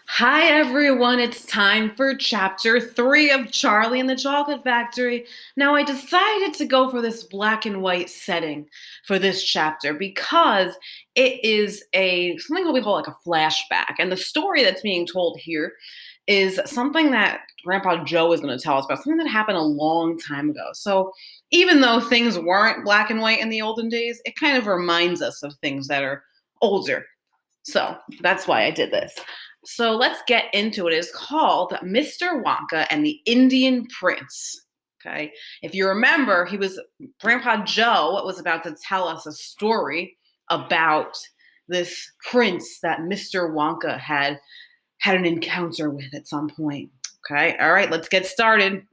Hi everyone, it's time for chapter 3 of Charlie and the Chocolate Factory. Now, I decided to go for this black and white setting for this chapter because it is something that we call like a flashback. And the story that's being told here is something that Grandpa Joe is going to tell us about, something that happened a long time ago. So, even though things weren't black and white in the olden days, it kind of reminds us of things that are older. So that's why I did this. So let's get into it. It's called Mr. Wonka and the Indian Prince. Okay. If you remember, Grandpa Joe was about to tell us a story about this prince that Mr. Wonka had an encounter with at some point. Okay. All right, let's get started.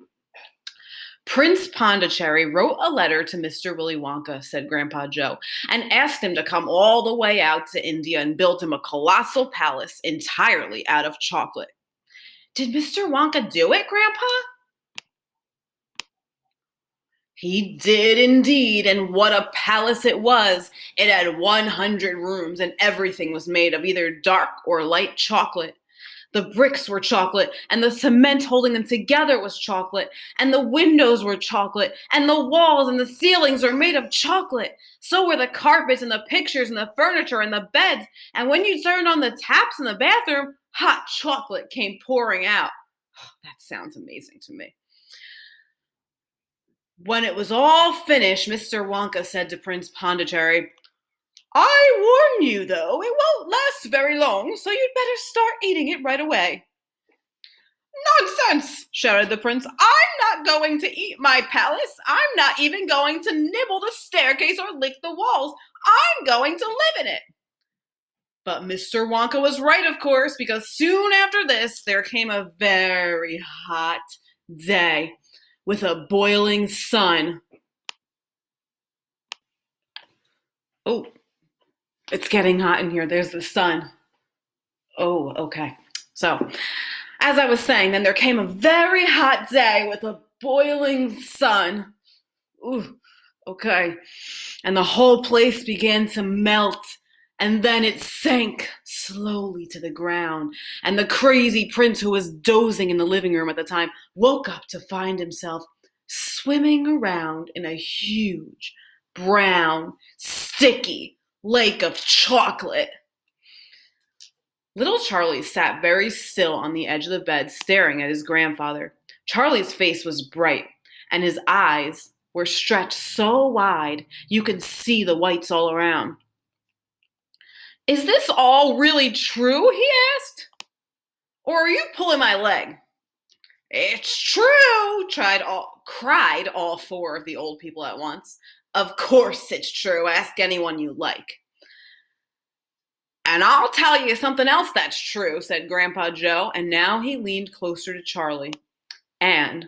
Prince Pondicherry wrote a letter to Mr. Willy Wonka, said Grandpa Joe, and asked him to come all the way out to India and build him a colossal palace entirely out of chocolate. Did Mr. Wonka do it, Grandpa? He did indeed, and what a palace it was. It had 100 rooms, and everything was made of either dark or light chocolate. The bricks were chocolate, and the cement holding them together was chocolate, and the windows were chocolate, and the walls and the ceilings were made of chocolate. So were the carpets and the pictures and the furniture and the beds, and when you turned on the taps in the bathroom, hot chocolate came pouring out. That sounds amazing to me. When it was all finished, Mr. Wonka said to Prince Pondicherry, I warn you, though, it won't last very long, so you'd better start eating it right away. Nonsense, shouted the prince. I'm not going to eat my palace. I'm not even going to nibble the staircase or lick the walls. I'm going to live in it. But Mr. Wonka was right, of course, because soon after this, there came a very hot day with a boiling sun. Oh, it's getting hot in here. There's the sun. Oh, okay. So, as I was saying, then there came a very hot day with a boiling sun. Ooh, okay. And the whole place began to melt, and then it sank slowly to the ground. And the crazy prince, who was dozing in the living room at the time, woke up to find himself swimming around in a huge, brown, sticky lake of chocolate. Little Charlie sat very still on the edge of the bed, staring at his grandfather. Charlie's face was bright, and his eyes were stretched so wide you could see the whites all around. Is this all really true? He asked. Or are you pulling my leg? It's true, cried all four of the old people at once. Of course it's true. Ask anyone you like. And I'll tell you something else that's true, said Grandpa Joe, and now he leaned closer to Charlie and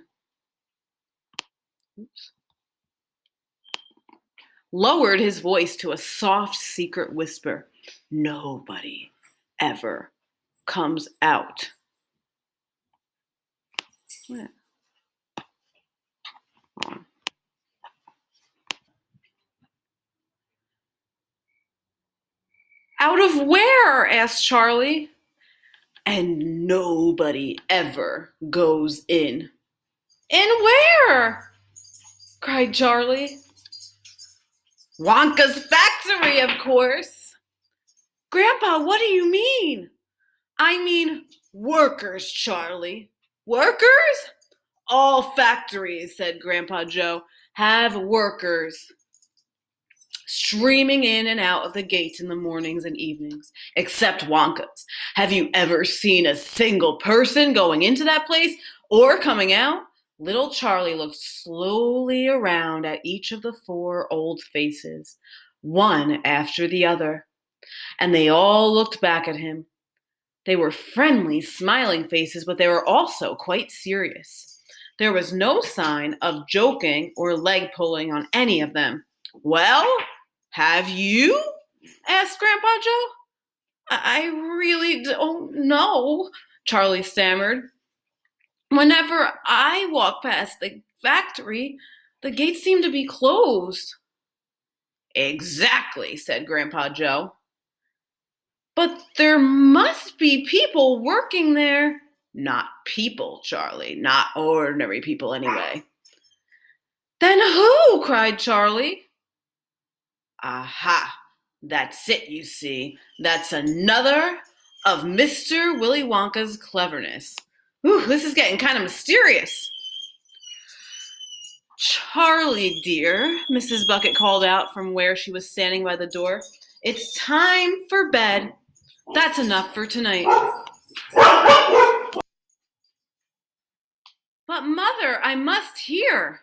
lowered his voice to a soft, secret whisper. Nobody ever comes out. Out of where? Asked Charlie. And nobody ever goes in. In where? Cried Charlie. Wonka's factory, of course. Grandpa, what do you mean? I mean workers, Charlie. Workers? All factories, said Grandpa Joe, have workers streaming in and out of the gates in the mornings and evenings, except Wonka's. Have you ever seen a single person going into that place or coming out? Little Charlie looked slowly around at each of the four old faces, one after the other, and they all looked back at him. They were friendly, smiling faces, but they were also quite serious. There was no sign of joking or leg pulling on any of them. Well, have you? Asked Grandpa Joe. I really don't know, Charlie stammered. Whenever I walk past the factory, the gates seem to be closed. Exactly, said Grandpa Joe. But there must be people working there. Not people, Charlie. Not ordinary people, anyway. Then who? Cried Charlie. Aha! That's it, you see. That's another of Mr. Willy Wonka's cleverness. Ooh, this is getting kind of mysterious. Charlie, dear, Mrs. Bucket called out from where she was standing by the door. It's time for bed. That's enough for tonight. But, Mother, I must hear.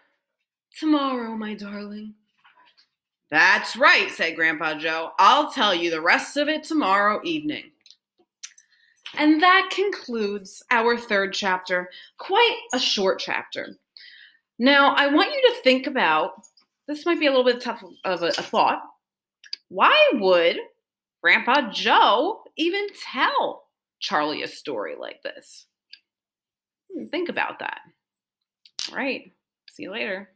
Tomorrow, my darling. That's right, said Grandpa Joe. I'll tell you the rest of it tomorrow evening. And that concludes our third chapter. Quite a short chapter. Now, I want you to think about, this might be a little bit tough of a thought. Why would Grandpa Joe even tell Charlie a story like this? Think about that. All right. See you later.